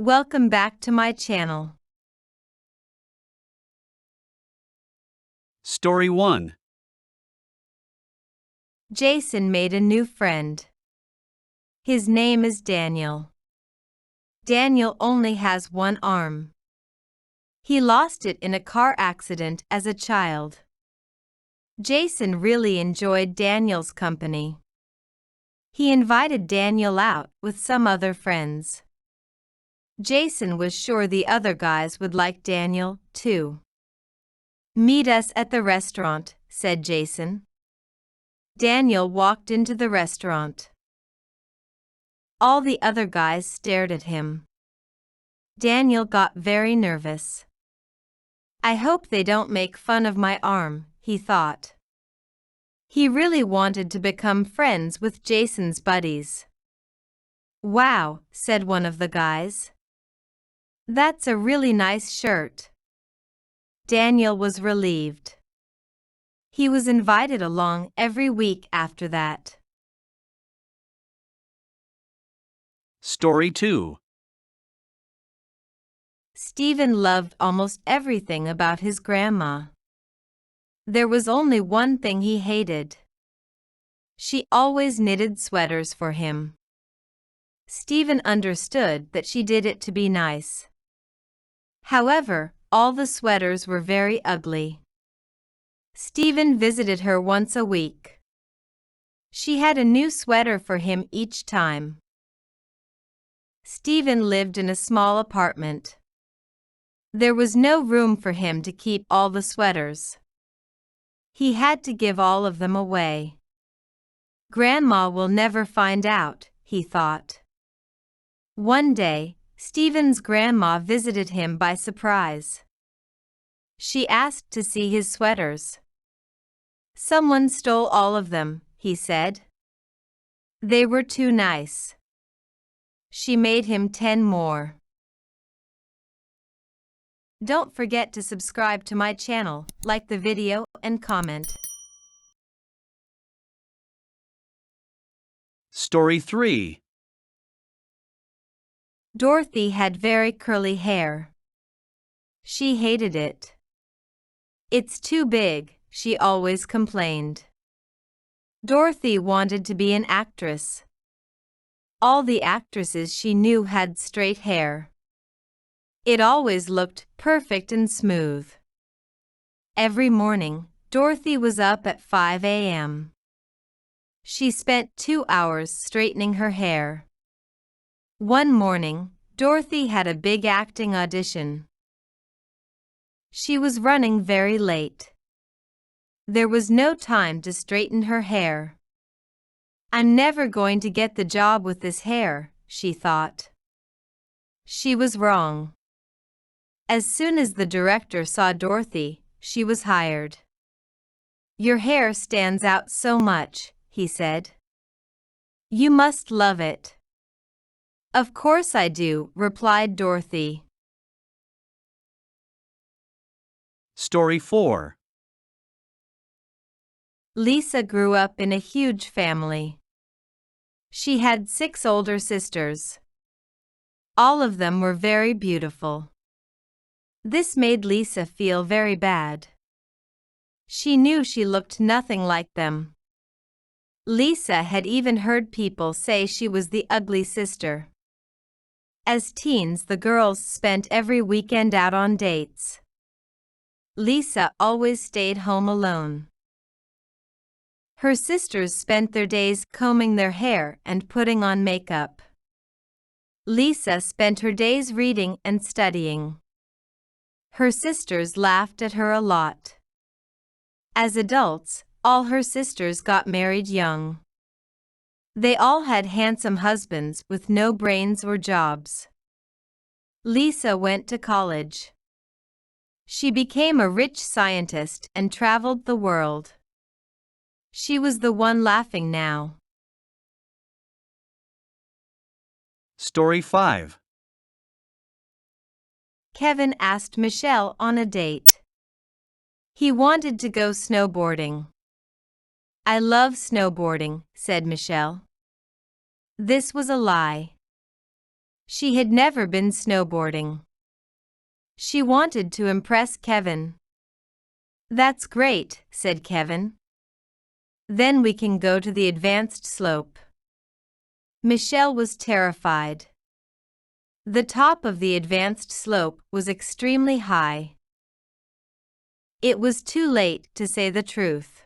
Welcome back to my channel. Story 1. Jason made a new friend. His name is Daniel. Daniel only has one arm. He lost it in a car accident as a child. Jason really enjoyed Daniel's company. He invited Daniel out with some other friends. Jason was sure the other guys would like Daniel, too. "Meet us at the restaurant," said Jason. Daniel walked into the restaurant. All the other guys stared at him. Daniel got very nervous. "I hope they don't make fun of my arm," he thought. He really wanted to become friends with Jason's buddies. "Wow," said one of the guys. "That's a really nice shirt." Daniel was relieved. He was invited along every week after that. Story 2. Stephen loved almost everything about his grandma. There was only one thing he hated. She always knitted sweaters for him. Stephen understood that she did it to be nice. However, all the sweaters were very ugly. Stephen visited her once a week. She had a new sweater for him each time. Stephen lived in a small apartment. There was no room for him to keep all the sweaters. He had to give all of them away. Grandma will never find out, he thought. One day, Stephen's grandma visited him by surprise. She asked to see his sweaters. "Someone stole all of them," he said. "They were too nice." She made him 10 more. Don't forget to subscribe to my channel, like the video, and comment. Story 3. Dorothy had very curly hair. She hated it. "It's too big," she always complained. Dorothy wanted to be an actress. All the actresses she knew had straight hair. It always looked perfect and smooth. Every morning, Dorothy was up at 5 a.m. She spent 2 hours straightening her hair. One morning, Dorothy had a big acting audition. She was running very late. There was no time to straighten her hair. "I'm never going to get the job with this hair," she thought. She was wrong. As soon as the director saw Dorothy, she was hired. "Your hair stands out so much," he said. "You must love it." "Of course I do," replied Dorothy. Story 4. Lisa grew up in a huge family. She had 6 older sisters. All of them were very beautiful. This made Lisa feel very bad. She knew she looked nothing like them. Lisa had even heard people say she was the ugly sister. As teens, the girls spent every weekend out on dates. Lisa always stayed home alone. Her sisters spent their days combing their hair and putting on makeup. Lisa spent her days reading and studying. Her sisters laughed at her a lot. As adults, all her sisters got married young. They all had handsome husbands with no brains or jobs. Lisa went to college. She became a rich scientist and traveled the world. She was the one laughing now. Story 5. Kevin asked Michelle on a date. He wanted to go snowboarding. "I love snowboarding," said Michelle. This was a lie. She had never been snowboarding. She wanted to impress Kevin. "That's great," said Kevin. "Then we can go to the advanced slope." Michelle was terrified. The top of the advanced slope was extremely high. It was too late to say the truth.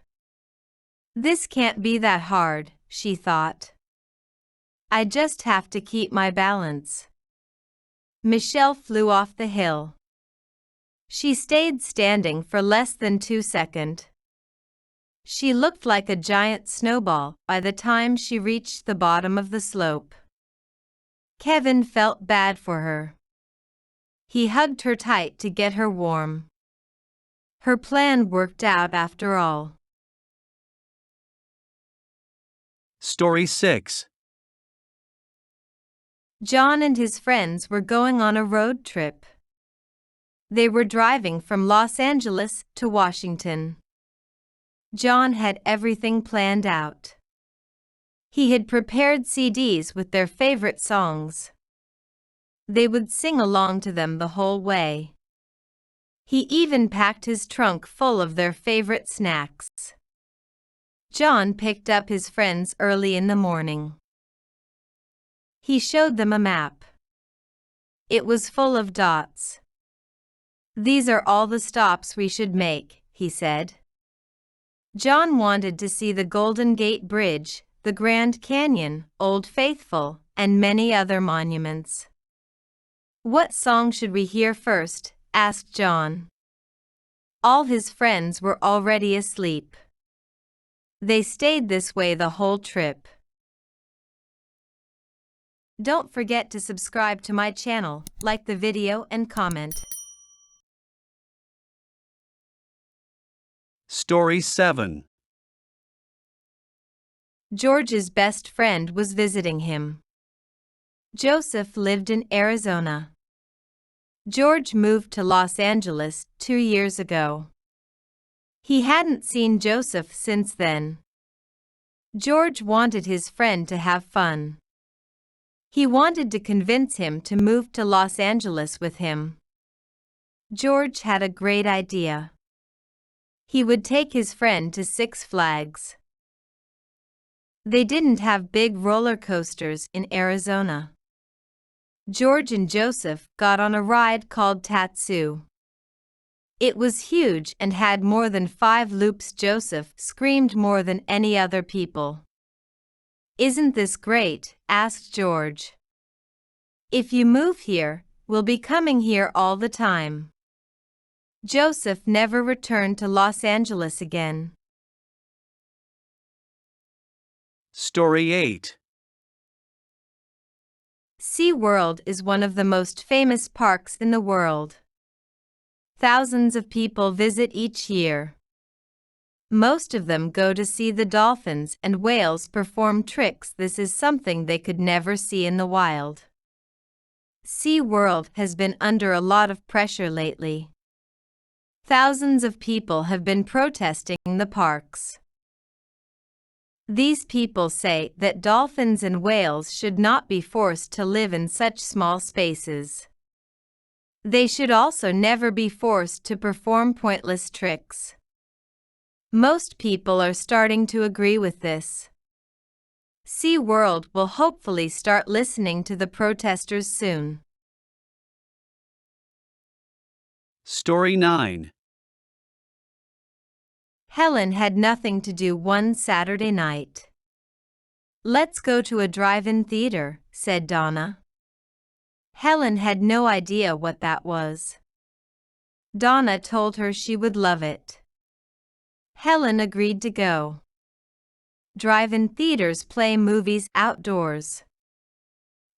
"This can't be that hard," she thought. "I just have to keep my balance." Michelle flew off the hill. She stayed standing for less than 2 seconds. She looked like a giant snowball by the time she reached the bottom of the slope. Kevin felt bad for her. He hugged her tight to get her warm. Her plan worked out after all. Story 6. John and his friends were going on a road trip. They were driving from Los Angeles to Washington. John had everything planned out. He had prepared CDs with their favorite songs. They would sing along to them the whole way. He even packed his trunk full of their favorite snacks. John picked up his friends early in the morning. He showed them a map. It was full of dots. "These are all the stops we should make," he said. John wanted to see the Golden Gate Bridge, the Grand Canyon, Old Faithful, and many other monuments. "What song should we hear first?" asked John. All his friends were already asleep. They stayed this way the whole trip. Don't forget to subscribe to my channel, like the video and comment. Story 7. George's best friend was visiting him. Joseph lived in Arizona. George moved to Los Angeles 2 years ago. He hadn't seen Joseph since then. George wanted his friend to have fun. He wanted to convince him to move to Los Angeles with him. George had a great idea. He would take his friend to Six Flags. They didn't have big roller coasters in Arizona. George and Joseph got on a ride called Tatsu. It was huge and had more than 5 loops. Joseph screamed more than any other people. "Isn't this great?" asked George. "If you move here, we'll be coming here all the time." Joseph never returned to Los Angeles again. Story 8. SeaWorld is one of the most famous parks in the world. Thousands of people visit each year. Most of them go to see the dolphins and whales perform tricks. This is something they could never see in the wild. SeaWorld has been under a lot of pressure lately. Thousands of people have been protesting the parks. These people say that dolphins and whales should not be forced to live in such small spaces. They should also never be forced to perform pointless tricks. Most people are starting to agree with this. SeaWorld will hopefully start listening to the protesters soon. Story 9. Helen had nothing to do one Saturday night. "Let's go to a drive-in theater," said Donna. Helen had no idea what that was. Donna told her she would love it. Helen agreed to go. Drive-in theaters play movies outdoors.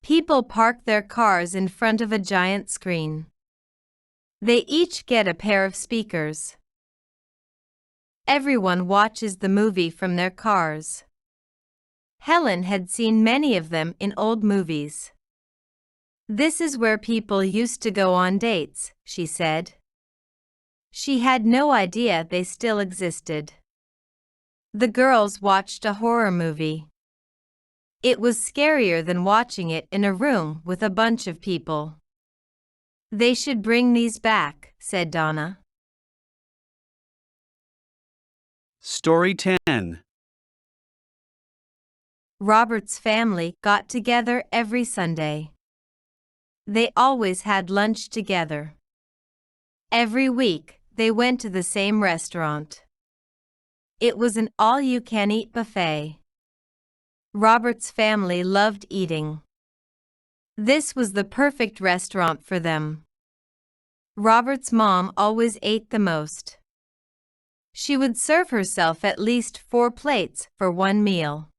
People park their cars in front of a giant screen. They each get a pair of speakers. Everyone watches the movie from their cars. Helen had seen many of them in old movies. "This is where people used to go on dates," she said. She had no idea they still existed. The girls watched a horror movie. It was scarier than watching it in a room with a bunch of people. They should bring these back, said Donna. Story 10. Robert's family got together every Sunday. They always had lunch together. Every week, they went to the same restaurant. It was an all-you-can-eat buffet. Robert's family loved eating. This was the perfect restaurant for them. Robert's mom always ate the most. She would serve herself at least 4 plates for one meal.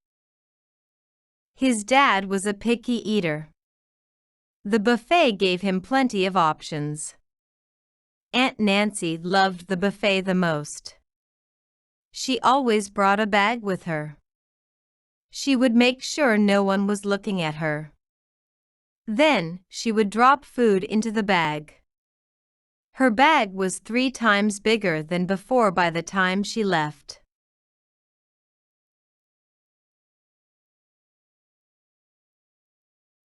His dad was a picky eater. The buffet gave him plenty of options. Aunt Nancy loved the buffet the most. She always brought a bag with her. She would make sure no one was looking at her. Then, she would drop food into the bag. Her bag was 3 times bigger than before by the time she left.